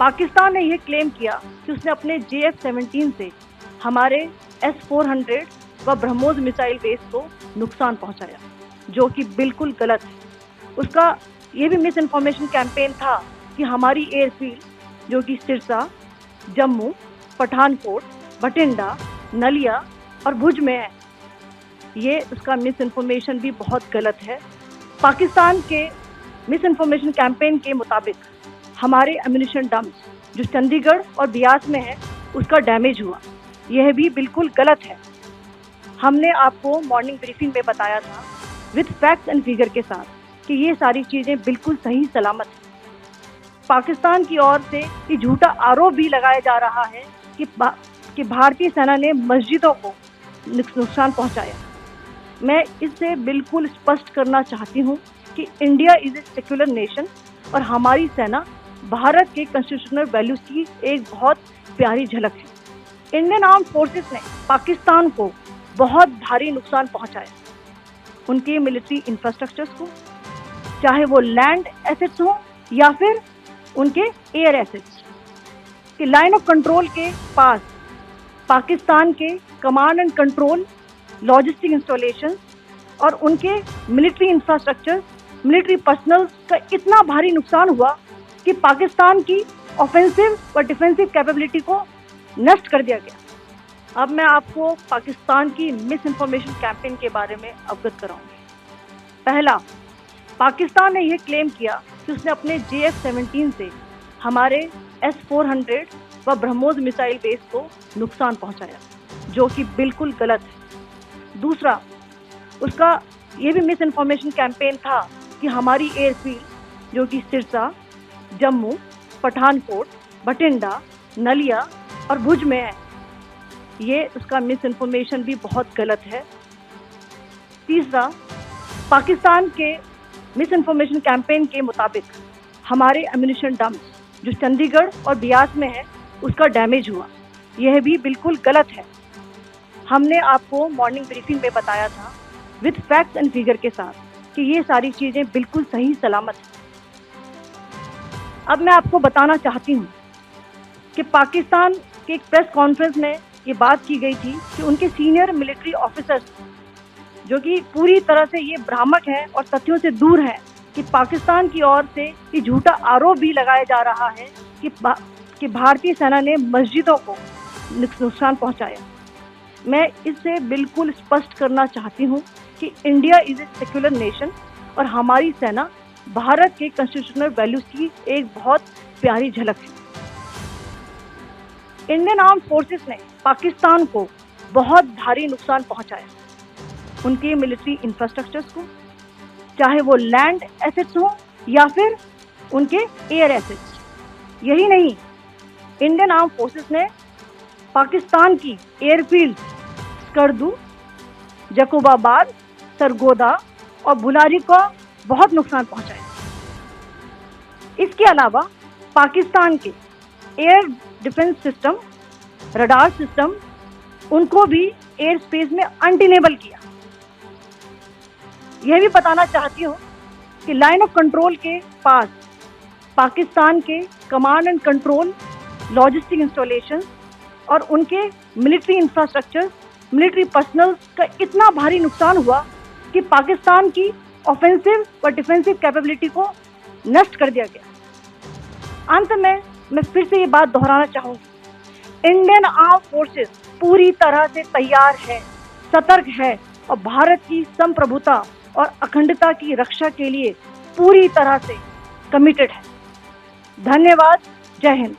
पाकिस्तान ने यह क्लेम किया कि उसने अपने JF-17 से हमारे S-400 व ब्रह्मोस मिसाइल बेस को नुकसान पहुंचाया, जो कि बिल्कुल गलत है। उसका ये भी मिस इन्फॉर्मेशन कैंपेन था कि हमारी एयरफील्ड जो कि सिरसा, जम्मू, पठानकोट, बठिंडा, नलिया और भुज में है, ये उसका मिस इन्फॉर्मेशन भी बहुत गलत है। पाकिस्तान के मिस इन्फॉर्मेशन कैंपेन के मुताबिक हमारे एम्यूनिशन डम्प्स जो चंडीगढ़ और बियास में है उसका डैमेज हुआ, यह भी बिल्कुल गलत है। हमने आपको मॉर्निंग ब्रीफिंग में बताया था विद फैक्ट्स एंड फिगर के साथ कि ये सारी चीज़ें बिल्कुल सही सलामत है। पाकिस्तान की ओर से ये झूठा आरोप भी लगाया जा रहा है कि भारतीय सेना ने मस्जिदों को नुकसान पहुंचाया। मैं इससे बिल्कुल स्पष्ट करना चाहती हूं कि India is a secular nation और हमारी सेना भारत के कॉन्स्टिट्यूशनल वैल्यूज की एक बहुत प्यारी झलक है। इंडियन आर्म्ड फोर्सेस ने पाकिस्तान को बहुत भारी नुकसान पहुंचाया, उनके मिलिट्री इंफ्रास्ट्रक्चर्स को, चाहे वो लैंड एसेट्स हो या फिर उनके एयर एसेट्स। कि लाइन ऑफ कंट्रोल के पास पाकिस्तान के command and control, logistic installation और उनके मिलिट्री इंफ्रास्ट्रक्चर, मिलिट्री पर्सनल का इतना भारी नुकसान हुआ कि पाकिस्तान की ऑफेंसिव व डिफेंसिव कैपेबिलिटी को नष्ट कर दिया गया। अब मैं आपको पाकिस्तान की मिस इन्फॉर्मेशन कैंपेन के बारे में अवगत कराऊंगी। पहला, पाकिस्तान ने यह क्लेम किया कि उसने अपने JF-17 से हमारे S-400 व ब्रह्मोस मिसाइल बेस को नुकसान पहुंचाया, जो कि बिल्कुल गलत है। दूसरा, उसका ये भी मिस इन्फॉर्मेशन कैंपेन था कि हमारी एयरफील्ड जो कि सिरसा, जम्मू, पठानकोट, बठिंडा, नलिया और भुज में है, ये उसका मिस इन्फॉर्मेशन भी बहुत गलत है। तीसरा, पाकिस्तान के मिस इन्फॉर्मेशन कैंपेन के मुताबिक हमारे एम्यूनिशन डम्प्स जो चंडीगढ़ और बियास में है उसका डैमेज हुआ, यह भी बिल्कुल गलत है। हमने आपको मॉर्निंग ब्रीफिंग में बताया था विद फैक्ट्स एंड फिगर के साथ कि ये सारी चीज़ें बिल्कुल सही सलामत है। अब मैं आपको बताना चाहती हूँ कि पाकिस्तान के एक प्रेस कॉन्फ्रेंस में ये बात की गई थी कि उनके सीनियर मिलिट्री ऑफिसर्स जो कि पूरी तरह से ये भ्रामक हैं और तथ्यों से दूर हैं कि पाकिस्तान की ओर से ये झूठा आरोप भी लगाया जा रहा है कि भारतीय सेना ने मस्जिदों को नुकसान पहुंचाया। मैं इससे बिल्कुल स्पष्ट करना चाहती हूं कि India is a secular nation और हमारी सेना भारत के कॉन्स्टिट्यूशनल वैल्यूज की एक बहुत प्यारी झलक है। इंडियन आर्म्ड फोर्सेस ने पाकिस्तान को बहुत भारी नुकसान पहुंचाया, उनके मिलिट्री इंफ्रास्ट्रक्चर्स को, चाहे वो लैंड एसेट्स हो या फिर उनके एयर एसेट्स। यही नहीं, इंडियन आर्म्ड फोर्सेस ने पाकिस्तान की एयरफील्ड स्कर्दू, जकोबाबाद, सरगोदा और बुलारी को बहुत नुकसान पहुंचाया। इसके अलावा पाकिस्तान के air defence system, radar system, उनको भी एयर स्पेस में अनटेनेबल किया। यह भी बताना चाहती हूँ कि लाइन ऑफ कंट्रोल के पास पाकिस्तान के command and control, logistic installation और उनके मिलिट्री इंफ्रास्ट्रक्चर, मिलिट्री पर्सनल का इतना भारी नुकसान हुआ कि पाकिस्तान की ऑफेंसिव व डिफेंसिव कैपेबिलिटी को नष्ट कर दिया गया। अंत में मैं फिर से ये बात दोहराना चाहूँगी, इंडियन आर्म्ड फोर्सेस पूरी तरह से तैयार है, सतर्क है और भारत की संप्रभुता और अखंडता की रक्षा के लिए पूरी तरह से कमिटेड है। धन्यवाद। जय हिंद।